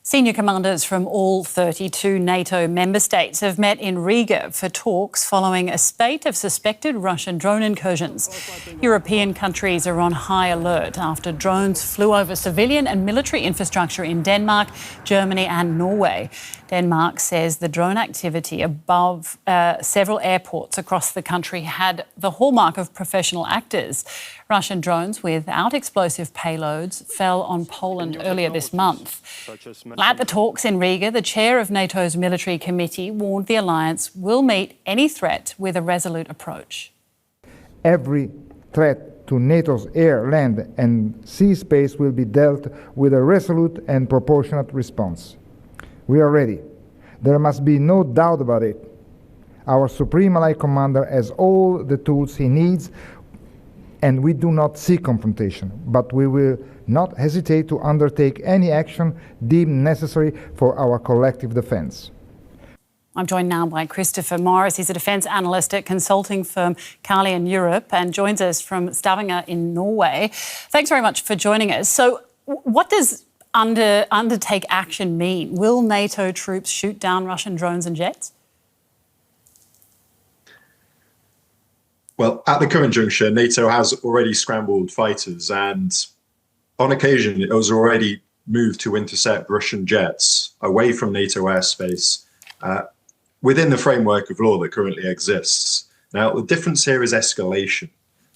Senior commanders from all 32 NATO member states have met in Riga for talks following a spate of suspected Russian drone incursions. European countries are on high alert after drones flew over civilian and military infrastructure in Denmark, Germany and Norway. Denmark says the drone activity above several airports across the country had the hallmark of professional actors. Russian drones without explosive payloads fell on Poland earlier this month. At the talks in Riga, the chair of NATO's military committee warned the alliance will meet any threat with a resolute approach. Every threat to NATO's air, land and sea space will be dealt with a resolute and proportionate response. We are ready. There must be no doubt about it. Our Supreme Allied Commander has all the tools he needs, and we do not seek confrontation, but we will not hesitate to undertake any action deemed necessary for our collective defence. I'm joined now by Christopher Morris. He's a defence analyst at consulting firm Carlian Europe and joins us from Stavanger in Norway. Thanks very much for joining us. So what does undertake action mean? Will NATO troops shoot down Russian drones and jets? Well, at the current juncture, NATO has already scrambled fighters and on occasion it has already moved to intercept Russian jets away from NATO airspace within the framework of law that currently exists. Now, the difference here is escalation.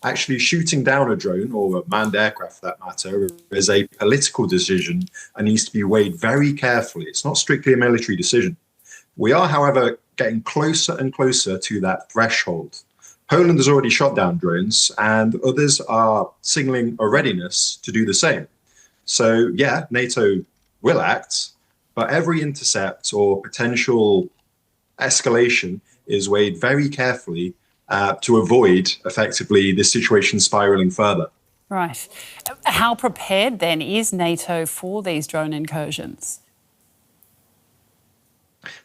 Actually shooting down a drone, or a manned aircraft for that matter, is a political decision and needs to be weighed very carefully. It's not strictly a military decision. We are, however, getting closer and closer to that threshold. Poland has already shot down drones and others are signalling a readiness to do the same. So yeah, NATO will act, but every intercept or potential escalation is weighed very carefully to avoid effectively this situation spiralling further. Right. How prepared then is NATO for these drone incursions?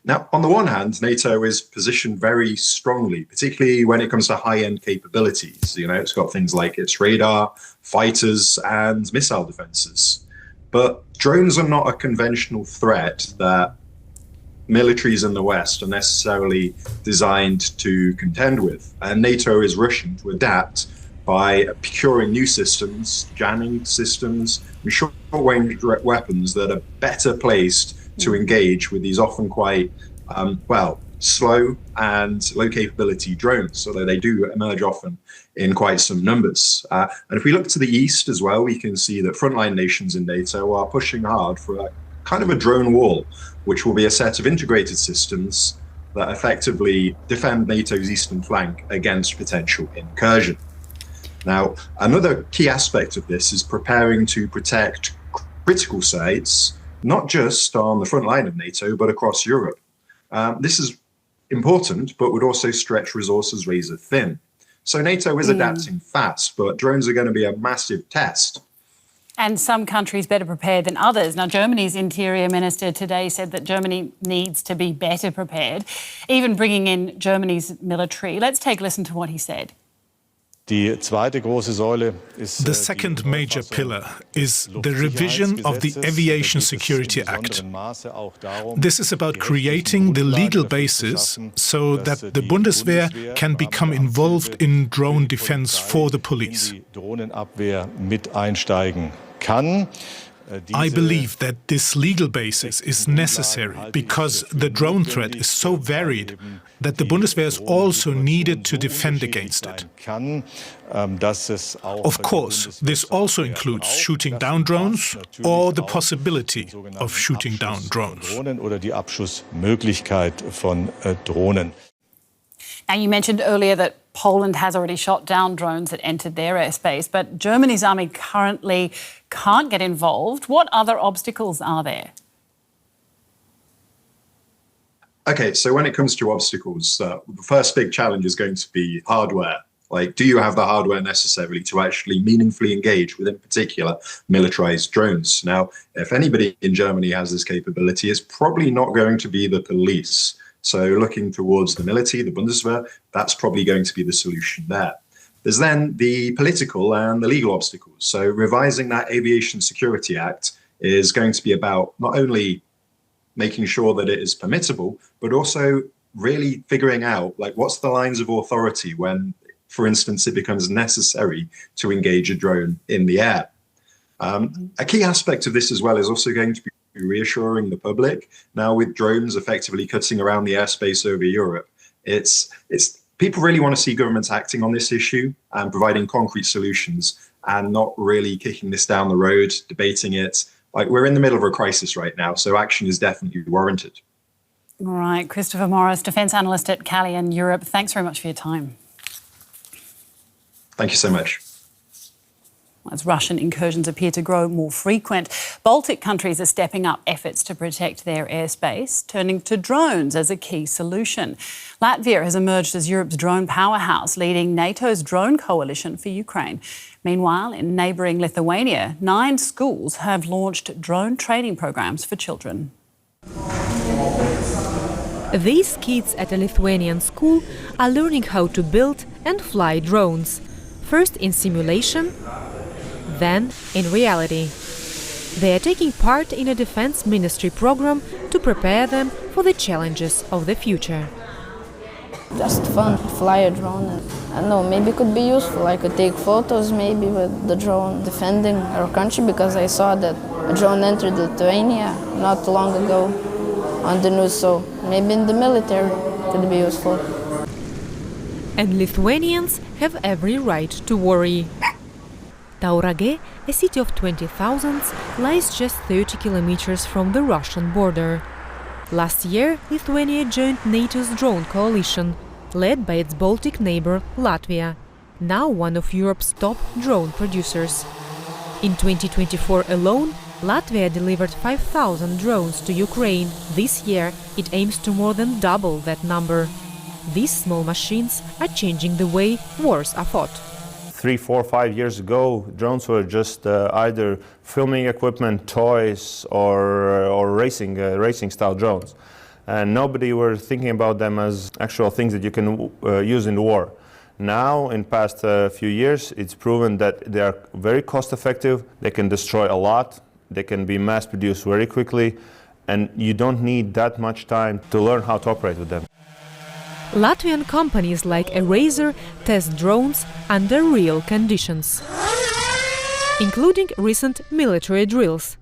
Now, on the one hand, NATO is positioned very strongly, particularly when it comes to high-end capabilities. You know, it's got things like its radar, fighters, and missile defenses. But drones are not a conventional threat that militaries in the West are necessarily designed to contend with. And NATO is rushing to adapt by procuring new systems, jamming systems, and short-range weapons that are better placed to engage with these often quite, slow and low capability drones, although they do emerge often in quite some numbers. And if we look to the east as well, we can see that frontline nations in NATO are pushing hard for a kind of a drone wall, which will be a set of integrated systems that effectively defend NATO's eastern flank against potential incursion. Now, another key aspect of this is preparing to protect critical sites, not just on the front line of NATO, but across Europe. This is important, but would also stretch resources razor thin. So NATO is adapting fast, but drones are going to be a massive test. And some countries better prepared than others. Now, Germany's Interior Minister today said that Germany needs to be better prepared, even bringing in Germany's military. Let's take a listen to what he said. The second major pillar is the revision of the Aviation Security Act. This is about creating the legal basis so that the Bundeswehr can become involved in drone defense for the police. I believe that this legal basis is necessary because the drone threat is so varied that the Bundeswehr is also needed to defend against it. Of course, this also includes shooting down drones or the possibility of shooting down drones. Now, you mentioned earlier that Poland has already shot down drones that entered their airspace, but Germany's army currently can't get involved. What other obstacles are there? Okay, so when it comes to obstacles, the first big challenge is going to be hardware. Like, do you have the hardware necessarily to actually meaningfully engage with, in particular, militarized drones? Now, if anybody in Germany has this capability, it's probably not going to be the police. So looking towards the military, the Bundeswehr, that's probably going to be the solution there. There's then the political and the legal obstacles. So revising that Aviation Security Act is going to be about not only making sure that it is permissible, but also really figuring out like what's the lines of authority when, for instance, it becomes necessary to engage a drone in the air. A key aspect of this as well is also going to be reassuring the public. Now, with drones effectively cutting around the airspace over Europe, it's people really want to see governments acting on this issue and providing concrete solutions and not really kicking this down the road, debating it. Like, we're in the middle of a crisis right now, so action is definitely warranted. All right, Christopher Morris, Defence Analyst at Callion Europe. Thanks very much for your time. Thank you so much. As Russian incursions appear to grow more frequent, Baltic countries are stepping up efforts to protect their airspace, turning to drones as a key solution. Latvia has emerged as Europe's drone powerhouse, leading NATO's drone coalition for Ukraine. Meanwhile, in neighbouring Lithuania, 9 schools have launched drone training programs for children. These kids at a Lithuanian school are learning how to build and fly drones, first in simulation, then in reality. They are taking part in a defense ministry program to prepare them for the challenges of the future. Just fun, fly a drone. I don't know, maybe it could be useful. I could take photos maybe with the drone defending our country, because I saw that a drone entered Lithuania not long ago on the news, so maybe in the military it could be useful. And Lithuanians have every right to worry. Tauragė, a city of 20,000, lies just 30 kilometers from the Russian border. Last year, Lithuania joined NATO's drone coalition, led by its Baltic neighbor Latvia, now one of Europe's top drone producers. In 2024 alone, Latvia delivered 5,000 drones to Ukraine. This year, it aims to more than double that number. These small machines are changing the way wars are fought. 3, 4, 5 years ago, drones were just either filming equipment, toys, or racing-style drones. And nobody were thinking about them as actual things that you can use in the war. Now, in past few years, it's proven that they are very cost-effective, they can destroy a lot, they can be mass-produced very quickly, and you don't need that much time to learn how to operate with them. Latvian companies like Eraser test drones under real conditions, including recent military drills,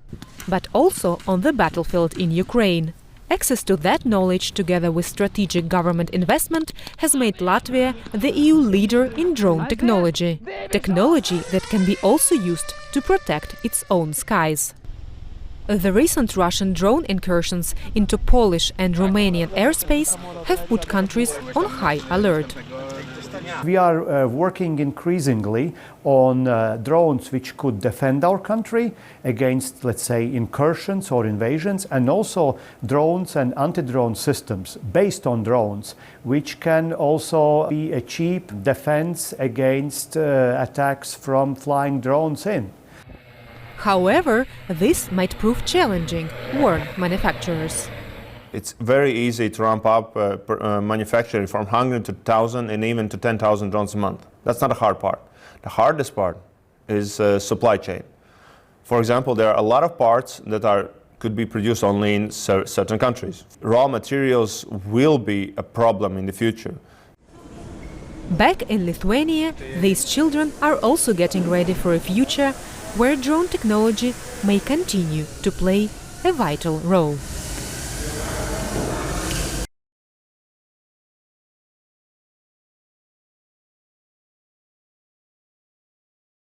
but also on the battlefield in Ukraine. Access to that knowledge, together with strategic government investment, has made Latvia the EU leader in drone technology. Technology that can be also used to protect its own skies. The recent Russian drone incursions into Polish and Romanian airspace have put countries on high alert. We are working increasingly on drones which could defend our country against, let's say, incursions or invasions, and also drones and anti-drone systems based on drones, which can also be a cheap defense against attacks from flying drones in. However, this might prove challenging, warn manufacturers. It's very easy to ramp up manufacturing from 100 to 1,000 and even to 10,000 drones a month. That's not the hard part. The hardest part is supply chain. For example, there are a lot of parts that could be produced only in certain countries. Raw materials will be a problem in the future. Back in Lithuania, these children are also getting ready for a future where drone technology may continue to play a vital role.